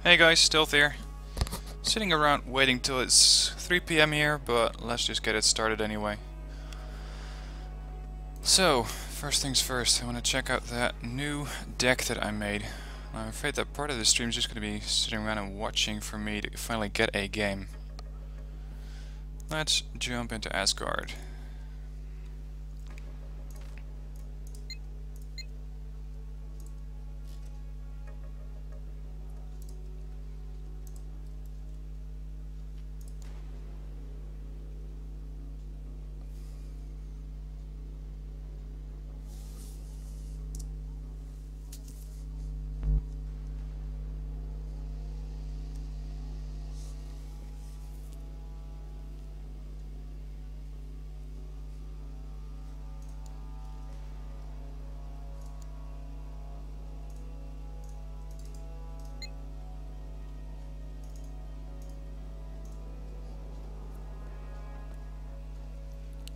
Hey guys, Stealth here. Sitting around waiting till it's 3 PM here, but let's just get it started anyway. So, first things first, I want to check out that new deck that I made. I'm afraid that part of the stream is just going to be sitting around and watching for me to finally get a game. Let's jump into Asgard.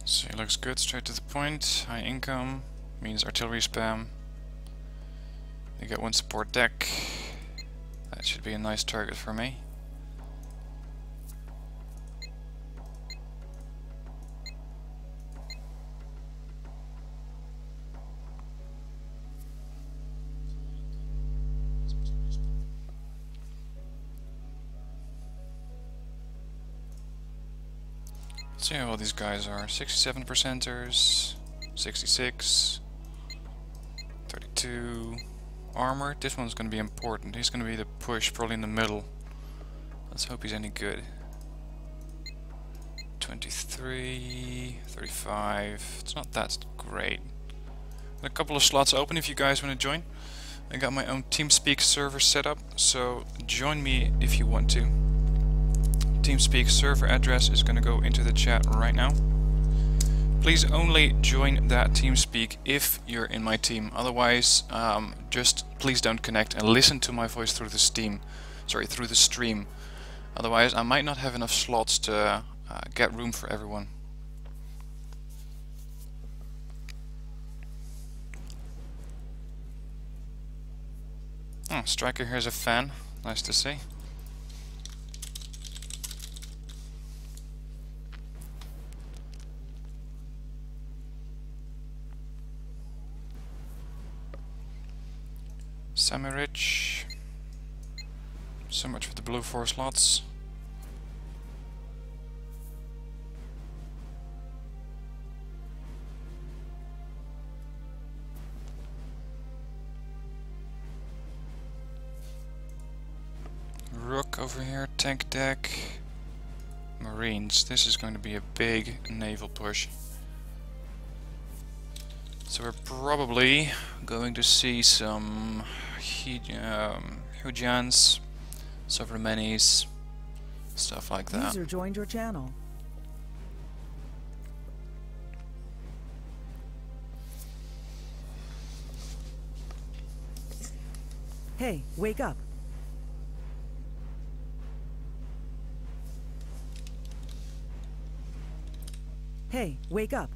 So it looks good, straight to the point. High income means artillery spam. They get one support deck. That should be a nice target for me. See how all these guys are. 67 percenters, 66, 32. Armor, this one's going to be important. He's going to be the push, probably in the middle. Let's hope he's any good. 23, 35. It's not that great. A couple of slots open if you guys want to join. I got my own TeamSpeak server set up, so join me if you want to. TeamSpeak server address is going to go into the chat right now. Please only join that TeamSpeak if you're in my team. Otherwise, just please don't connect and listen to my voice through the through the stream. Otherwise, I might not have enough slots to get room for everyone. Oh, Striker here's a fan. Nice to see. Semi-rich. So much for the blue 4 slots. Rook over here, tank deck. Marines. This is going to be a big naval push. So we're probably going to see some Hujans, Sovramanis, stuff like that. User joined your channel. Hey, wake up. Hey, wake up.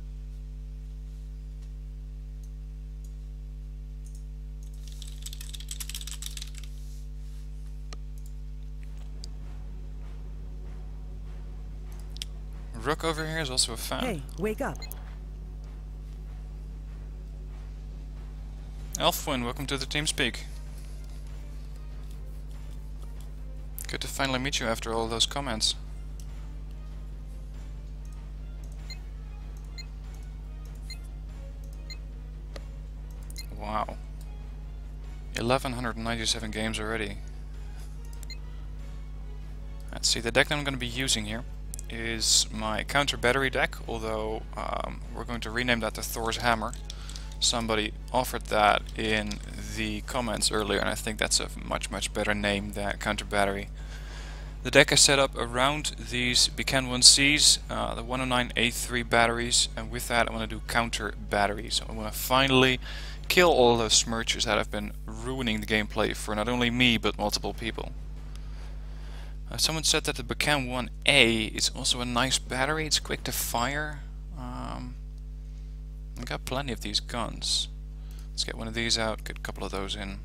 Rook over here is also a fan. Hey, wake up. Elfwin, welcome to the TeamSpeak. Good to finally meet you after all those comments. Wow. 1197 games already. Let's see, the deck that I'm going to be using here is my counter battery deck, although we're going to rename that to Thor's Hammer. Somebody offered that in the comments earlier, and I think that's a much better name than counter battery. The deck is set up around these Beacon 1Cs, the 109A3 batteries, and with that I want to do counter batteries. So I want to finally kill all those smirchers that have been ruining the gameplay for not only me but multiple people. Someone said that the Beacon 1A is also a nice battery. It's quick to fire. I've got plenty of these guns. Let's get one of these out, get a couple of those in.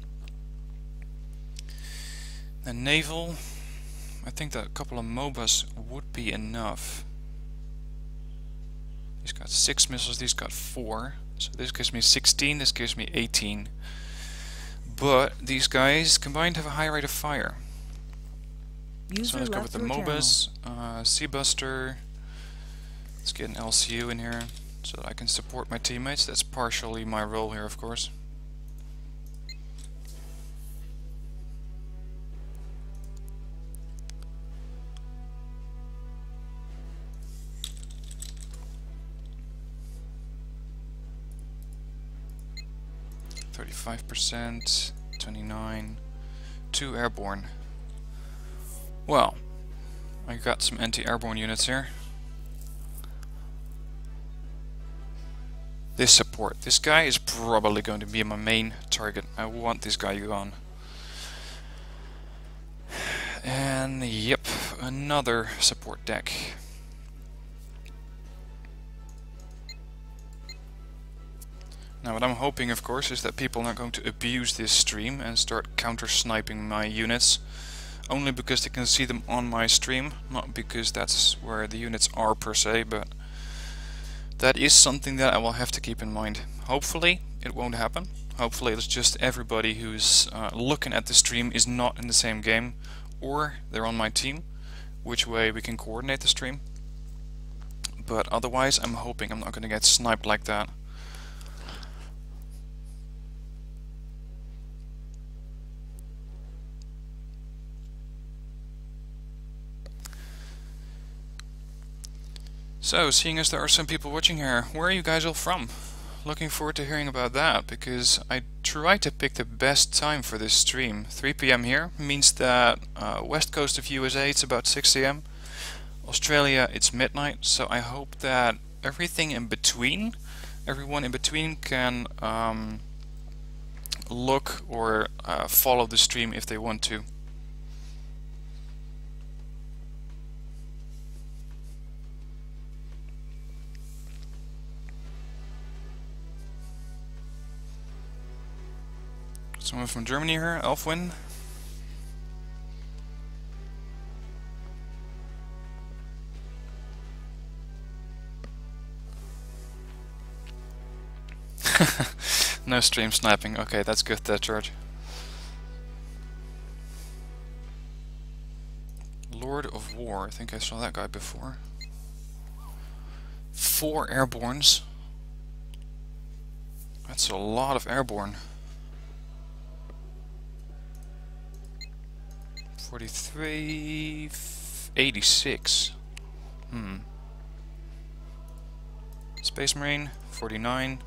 And naval, I think that a couple of MOBAs would be enough. He's got 6 missiles, these got 4. So this gives me 16, this gives me 18. But these guys combined have a high rate of fire. So let's go with the MOBAs. Seabuster. Let's get an LCU in here so that I can support my teammates. That's partially my role here, of course. %, 29, 2 airborne. Well, I got some anti-airborne units here. This support. This guy is probably going to be my main target. I want this guy gone. And yep, another support deck. Now what I'm hoping, of course, is that people are not going to abuse this stream and start counter-sniping my units. Only because they can see them on my stream, not because that's where the units are per se, but that is something that I will have to keep in mind. Hopefully it won't happen. Hopefully it's just everybody who's looking at the stream is not in the same game, or they're on my team, which way we can coordinate the stream. But otherwise I'm hoping I'm not going to get sniped like that. So, seeing as there are some people watching here, where are you guys all from? Looking forward to hearing about that, because I try to pick the best time for this stream. 3 PM here means that west coast of USA it's about 6 AM. Australia it's midnight, so I hope that everything in between, everyone in between can look or follow the stream if they want to. Someone from Germany here, Elfwin. No stream sniping. Okay, that's good, George. Lord of War. I think I saw that guy before. 4 airbornes. That's a lot of airborne. 43, 86. Space Marine, 49.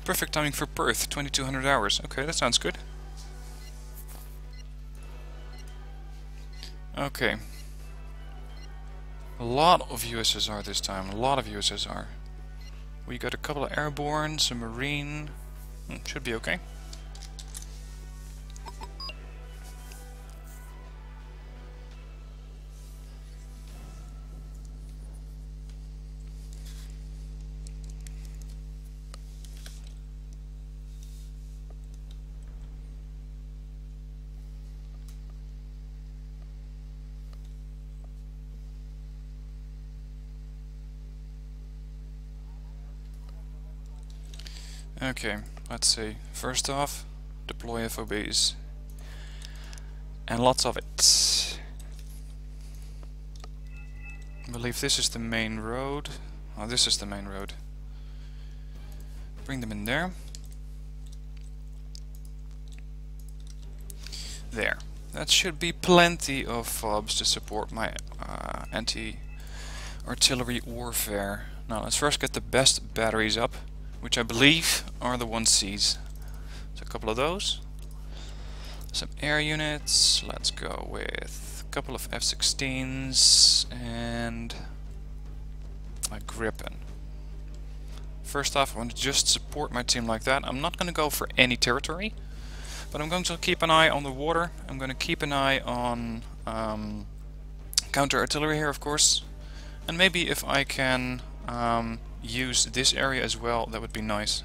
Perfect timing for Perth, 2200 hours. Okay, that sounds good. Okay. A lot of USSR this time, a lot of USSR. We got a couple of airborne, some marine. Should be okay. Okay, let's see. First off, deploy FOBs. And lots of it. I believe this is the main road. Oh, this is the main road. Bring them in there. There. That should be plenty of FOBs to support my anti-artillery warfare. Now let's first get the best batteries up, which I believe are the 1Cs. So a couple of those. Some air units. Let's go with a couple of F-16s and a Gripen. First off, I want to just support my team like that. I'm not going to go for any territory, but I'm going to keep an eye on the water. I'm going to keep an eye on counter-artillery here, of course. And maybe if I can use this area as well, that would be nice.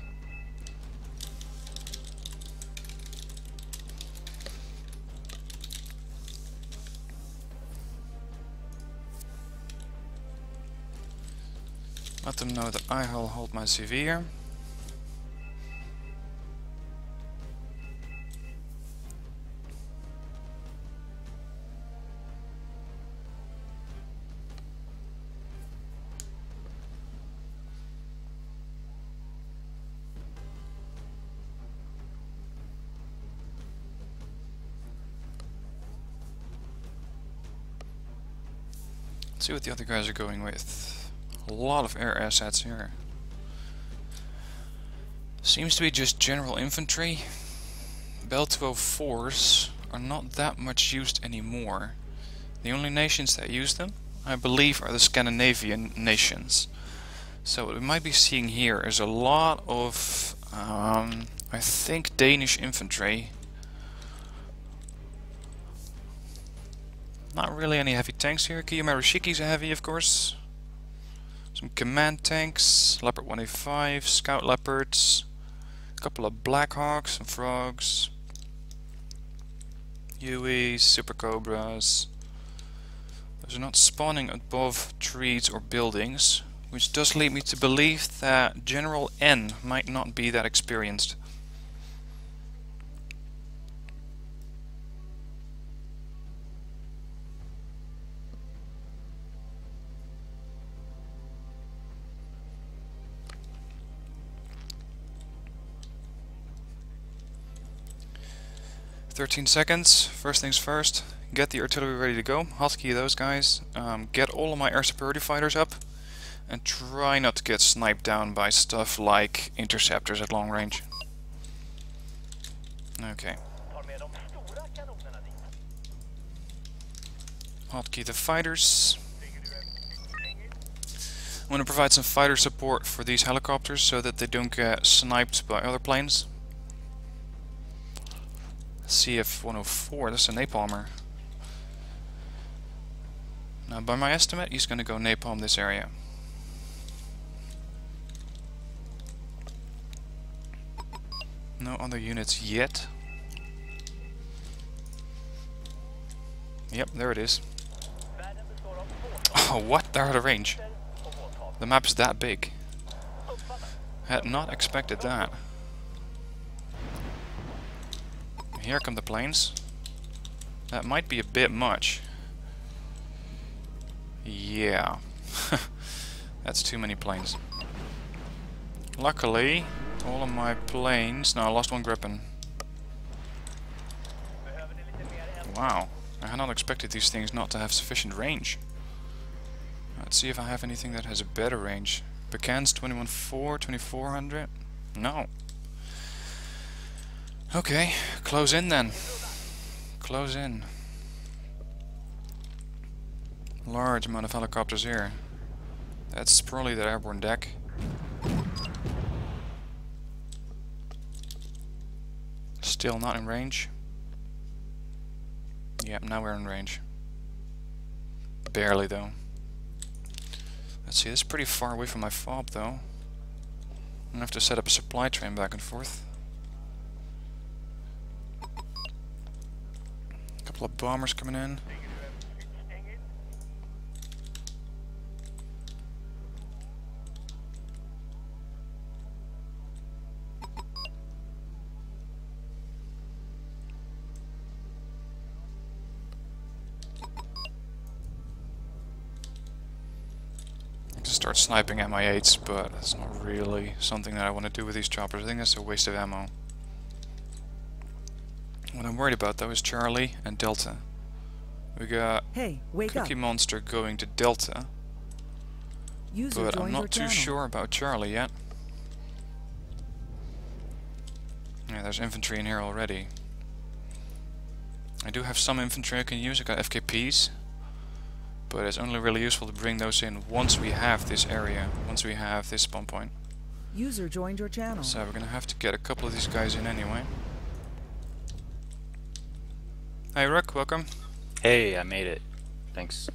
Let them know that I will hold my CV here. Let's see what the other guys are going with. A lot of air assets here. Seems to be just general infantry. Bell 204s are not that much used anymore. The only nations that use them, I believe, are the Scandinavian nations. So what we might be seeing here is a lot of, I think, Danish infantry. Not really any heavy tanks here. Kiyomarishikis are heavy, of course. Some command tanks, Leopard 185, Scout Leopards, a couple of Blackhawks, some Frogs, Hueys, Super Cobras. Those are not spawning above trees or buildings, which does lead me to believe that General N might not be that experienced. "13 seconds. First things first, get the artillery ready to go, hotkey those guys, get all of my air superiority fighters up, and try not to get sniped down by stuff like interceptors at long range." Okay. Hotkey the fighters. I'm going to provide some fighter support for these helicopters so that they don't get sniped by other planes. CF-104, that's a napalmer. Now by my estimate, he's going to go napalm this area. No other units yet. Yep, there it is. Oh, what? They're out of range. The map's that big. Had not expected that. Here come the planes. That might be a bit much. Yeah. That's too many planes. Luckily, all of my planes... No, I lost one Gripen. Wow. I had not expected these things not to have sufficient range. Let's see if I have anything that has a better range. Becan's 21.4, 2400? No. Okay, close in then. Close in. Large amount of helicopters here. That's probably the airborne deck. Still not in range. Yep, now we're in range. Barely though. Let's see, this is pretty far away from my fob though. I'm gonna have to set up a supply train back and forth. Couple of bombers coming in. Start sniping at my 8s, but that's not really something that I want to do with these choppers. I think that's a waste of ammo. What I'm worried about though is Charlie and Delta. We got Cookie Monster going to Delta, but I'm not too sure about Charlie yet. Yeah, there's infantry in here already. I do have some infantry I can use. I got FKPs. But it's only really useful to bring those in once we have this area, once we have this spawn point. User joined your channel. So we're gonna have to get a couple of these guys in anyway. Hey Rook, welcome. Hey, I made it. Thanks.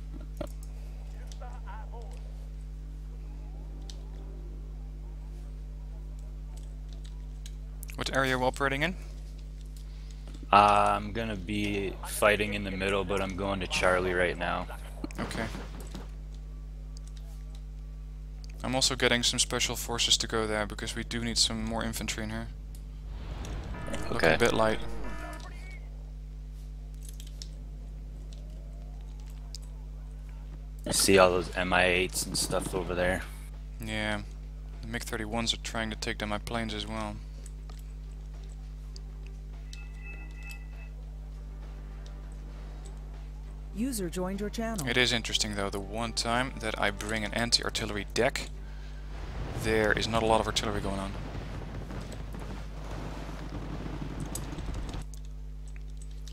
What area are we operating in? I'm gonna be fighting in the middle, but I'm going to Charlie right now. Okay. I'm also getting some special forces to go there because we do need some more infantry in here. Looking Okay. a bit light. I see all those MI8s and stuff over there. Yeah, the MiG-31s are trying to take down my planes as well. User joined your channel. It is interesting though, the one time that I bring an anti-artillery deck, there is not a lot of artillery going on.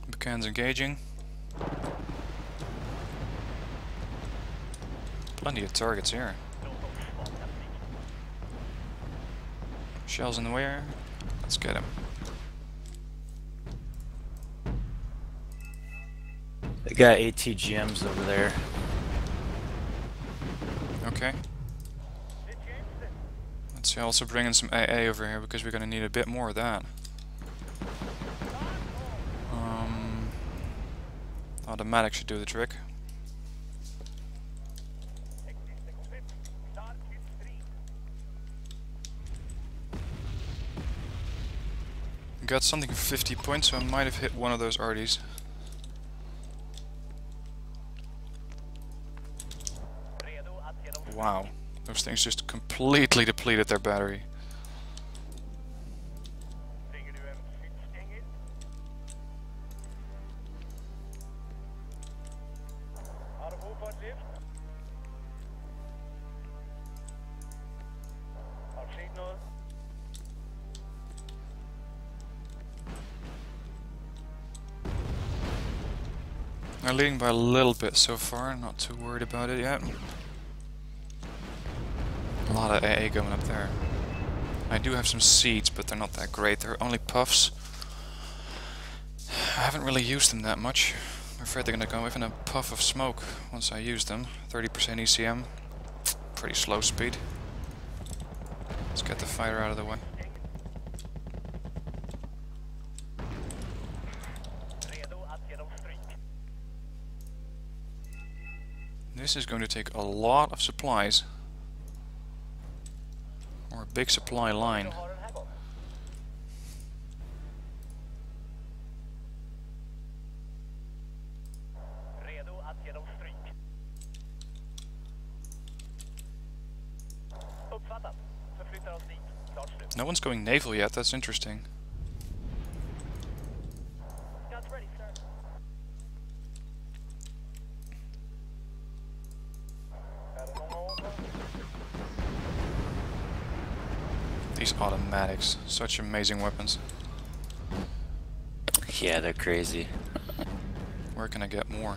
Buchanan's engaging. Plenty of targets here. Shells in the way. Let's get him. They got ATGMs over there. Okay. Let's also bring in some AA over here because we're going to need a bit more of that. Automatic should do the trick. Got something for 50 points, so I might have hit one of those arties. Wow, those things just completely depleted their battery. They're leading by a little bit so far, not too worried about it yet. A lot of AA going up there. I do have some seeds, but they're not that great. They're only puffs. I haven't really used them that much. I'm afraid they're going to go even a puff of smoke once I use them. 30% ECM. Pretty slow speed. Let's get the fighter out of the way. This is going to take a lot of supplies. Or a big supply line. No one's going naval yet, that's interesting. These automatics, such amazing weapons. Yeah, they're crazy. Where can I get more?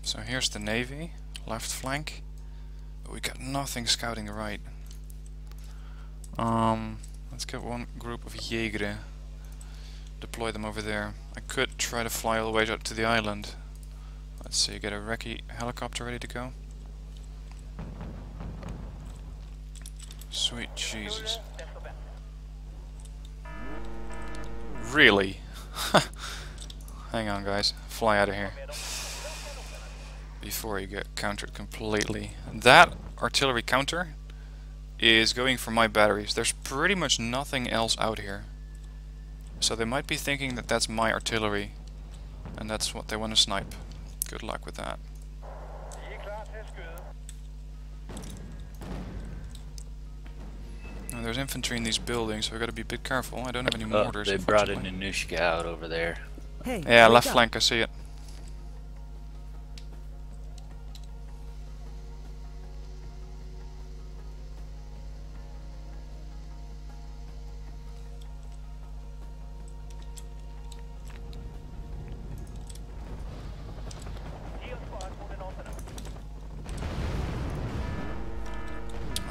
So here's the Navy, left flank, but we got nothing scouting the right. Let's get one group of Jäger, deploy them over there. I could try to fly all the way up to the island. Let's see, get a recce helicopter ready to go. Sweet Jesus. Really? Hang on guys, fly out of here before you get countered completely. That artillery counter is going for my batteries. There's pretty much nothing else out here. So they might be thinking that that's my artillery and that's what they want to snipe. Good luck with that. Now, there's infantry in these buildings, so I gotta be a bit careful. I don't have any mortars. They brought a Nanushka out over there. Hey, yeah, wake left up. flank, I see it.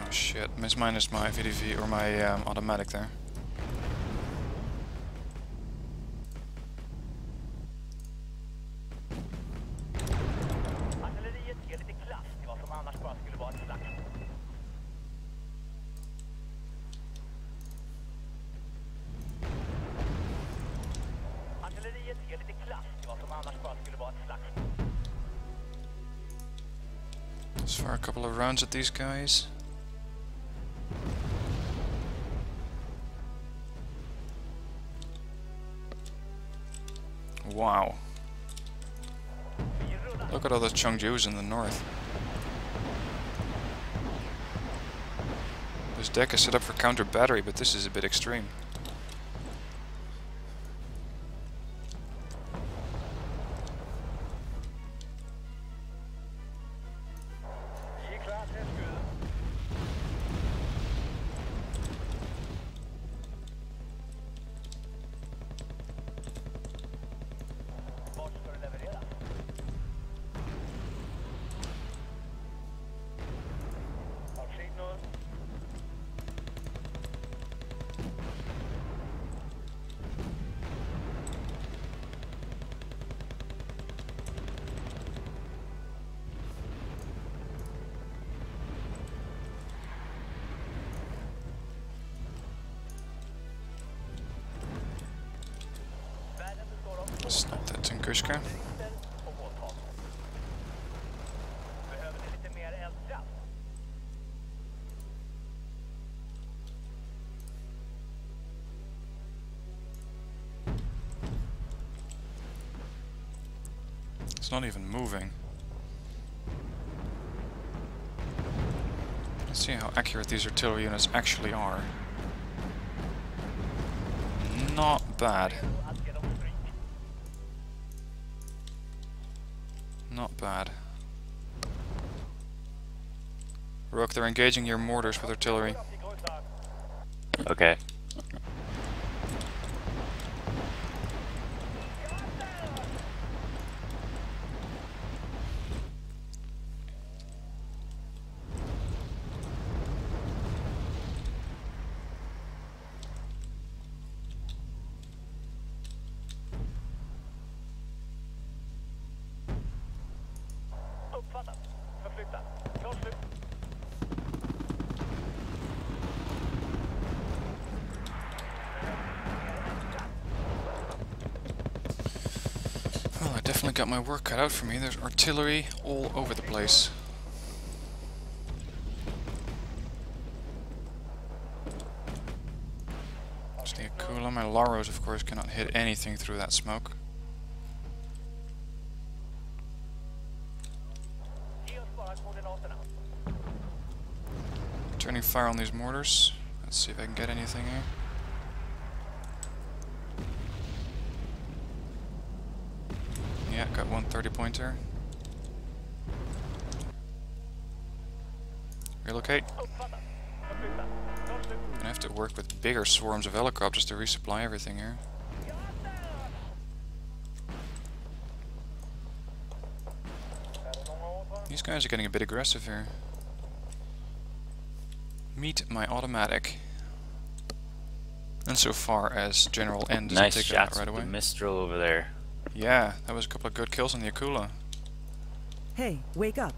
Oh shit, minus my VDV or my automatic there. Let's fire a couple of rounds at these guys. Wow. Look at all those Chongjus in the north. This deck is set up for counter battery, but this is a bit extreme. Snap that Tunguska. It's not even moving. Let's see how accurate these artillery units actually are. Not bad. Not bad. Rook, they're engaging your mortars with artillery. Okay. Well, I definitely got my work cut out for me. There's artillery all over the place. Just the Akula. My Laros, of course, cannot hit anything through that smoke. Turning fire on these mortars. Let's see if I can get anything here. Yeah, got one 30-pointer. Relocate. I have to work with bigger swarms of helicopters to resupply everything here. These guys are getting a bit aggressive here. Meet my automatic. And so far as General N doesn't Nice take it out shots right with away. the Mistral over there. Yeah, that was a couple of good kills on the Akula. Hey, wake up.